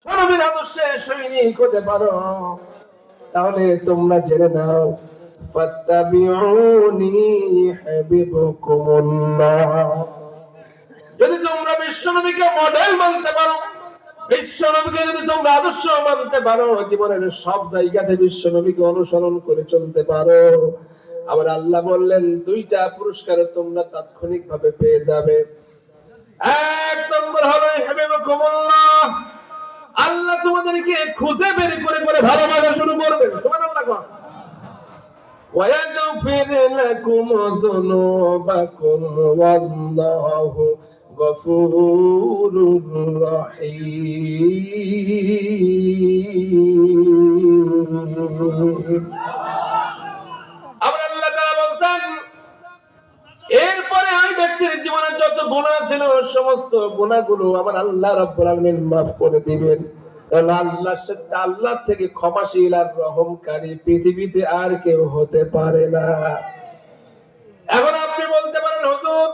নবীর আদর্শে সৈনিক হতে পারো, তাহলে তোমরা জেনে নাও, ফাত্তাবিউনি ইউহিব্বুকুমুল্লাহ। যদি তোমরা বিশ্বনবীকে মডেল মানতে পারো, বিশ্বনবীকে যদি তোমরা আদর্শ মানতে পারো, জীবনের সব জায়গাতে বিশ্বনবীকে অনুসরণ করে চলতে পারো, আবার আল্লাহ বললেন দুইটা পুরস্কার তোমরা তাৎক্ষণিকভাবে পেয়ে যাবে। এক নম্বর হলো ইউহিব্বুকুমুল্লাহ, আল্লাহ তোমাদেরকে খুঁজে বের করে করে ভালোবাসা শুরু করবেন। সুবহানাল্লাহ। ওয়া ইয়াগফির লাকুম যুনুবাকুম ওয়াল্লাহু গফুরুর রহিম। আল্লাহ তাআলা বলেন, এরপরে ওই ব্যক্তির জীবনে যত গুনাহ ছিল সমস্ত গুনাহগুলো আমার আল্লাহ রাব্বুল আলামিন মাফ করে দিবেন। কারণ আল্লাহ থেকে ক্ষমাশীল আর রহমকারী পৃথিবীতে আর কেউ হতে পারে না। এখন আপনি বলতে পারেন, হুজুর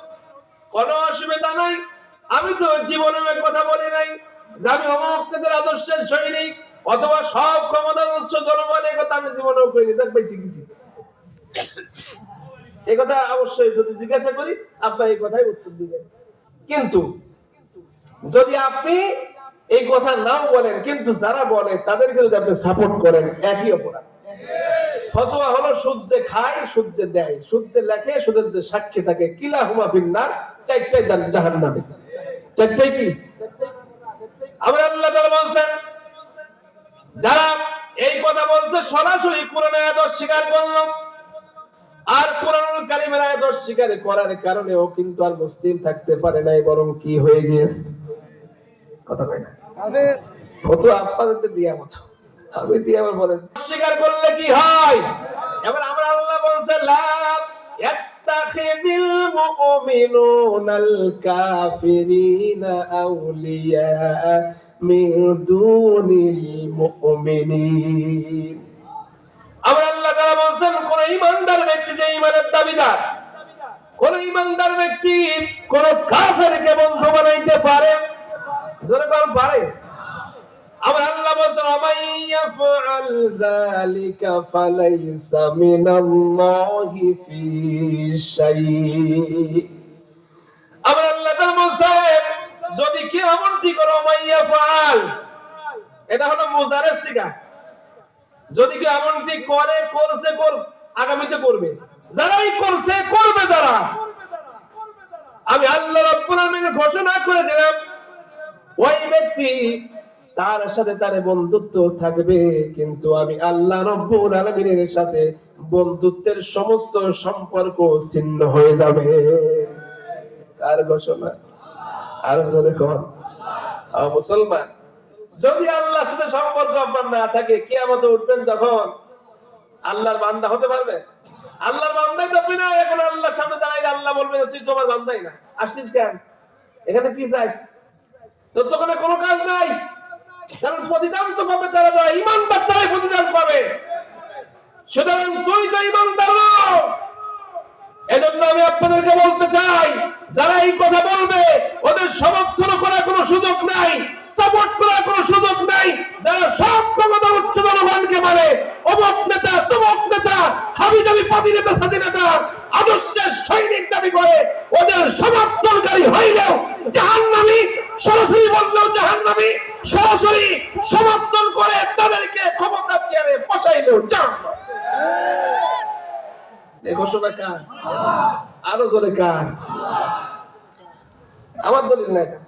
কোনো অসুবিধা নাই, আমি তো জীবনে কথা বলি নাই যে আমি অমুকদের আদর্শের সৈনিক অথবা সব ক্ষমতার উচ্চ জনগণের কথা আমি জীবনেও করিনি, দেখ বেশি কিছু এই কথা অবশ্যই যদি জিজ্ঞাসা করি আপনার এই কথাই উত্তর দিবেন। কিন্তু যদি আপনি এই কথা নাও বলেন, কিন্তু যারা বলে তাদেরকে যদি আপনি সাপোর্ট করেন, একই অপরাধ। ফতোয়া হলো সুদ যে খায় সুদ যে দেয়, সুদ যে লেখে সুদের যে সাক্ষী থাকে, কিলাহুমা ফিন্নার, চারটাই জাহান্নামে। চারটাই কি? আমরা আল্লাহ তাআলা বলেন যারা এই কথা বলছে সরাসরি কোরআনের আয়াত অস্বীকার করলো, আর কোরআনুল কারীমের আয়াত অস্বীকার করার কারণেও কিন্তু আর মুসলিম থাকতে পারে নাই, বরং কি হয়ে গিয়েছে? কথা কয় না, ফতোয়া আপনাদের দিয়া মতো আমি দিয়ে আবার বলেন অস্বীকার করলে কি হয়? এবার আমরা আল্লাহ বলছে লা ইয়াত্তাখিযুল মুমিনুনাল কাফিরিনা আউলিয়া মিন দুনিল মুমিনিন। আবার আল্লাহ তাআলা বলেন কোন ঈমানদার ব্যক্তি যে ঈমানের দাবিদার, কোন ঈমানদার ব্যক্তি কোন কাফেরকে বন্ধু বানাইতে পারে, জোরে বল পারে। আবার আল্লাহ বলেন আমাইয়াফআল যালিকা ফালাইসা মিনাল্লাহি ফি শাই। আবার আল্লাহ তাআলা বলেন যদি কেউ এমনটি করে, আমাইয়াফআল এটা হলো মুজারের সিগা, যদি কেউ এমনটি করে, করছে, আগামীতে করবে, যারাই করছে করবে, যারা আমি আল্লাহ রাব্বুল আলামিন ঘোষণা করে দিলাম ওই ব্যক্তি তার সাথে তার বন্ধুত্ব থাকবে, কিন্তু আমি আল্লাহ রাব্বুল আলামিনের সাথে বন্ধুত্বের সমস্ত সম্পর্ক ছিন্ন হয়ে যাবে। কার ঘোষণা? আর জোরে কোন মুসলমান, যদি আল্লাহর সাথে সম্পর্ক আপনার না থাকে, কিয়ামতে উঠবেন যখন, আল্লাহর বান্দা হতে পারবে? আল্লাহর বান্দাই তো আপনি না। এখন আল্লাহর সামনে দাঁড়াইলে আল্লাহ বলবে তুই তোমার বান্দাই না, আসছিস কেন এখানে, কি চাস? তোর তো কোনো কাজ নাই। কারণ প্রতিদান তো পাবে তারা, যারা ঈমানদার তারাই প্রতিদান পাবে। সুতরাং তুই তো ঈমানদার নও। এজন্য আমি আপনাদেরকে বলতে চাই, যারা এই কথা বলবে ওদের সমর্থন করার কোনো সুযোগ নাই, সাপোর্ট করার কোনো সুযোগ নাই। যারা সব ক্ষমতা উচ্চ জনগণকে মানে অমুক নেতা তমুক নেতা হাবিজাবি পাতি নেতা স্বাধীনতা আদর্শের সৈনিক দাবি করে, ওদের সমর্থনকারী হইলেও জাহান্নামী, সরাসরি বললেও জাহান্নামী, সরাসরি সমর্থন করে তাদেরকে ক্ষমতার চেয়ারে বসাইলেও জাহান্নাম। এই ঘোষণা কার? আরো জোরে কার? আমার দলিল না এটা।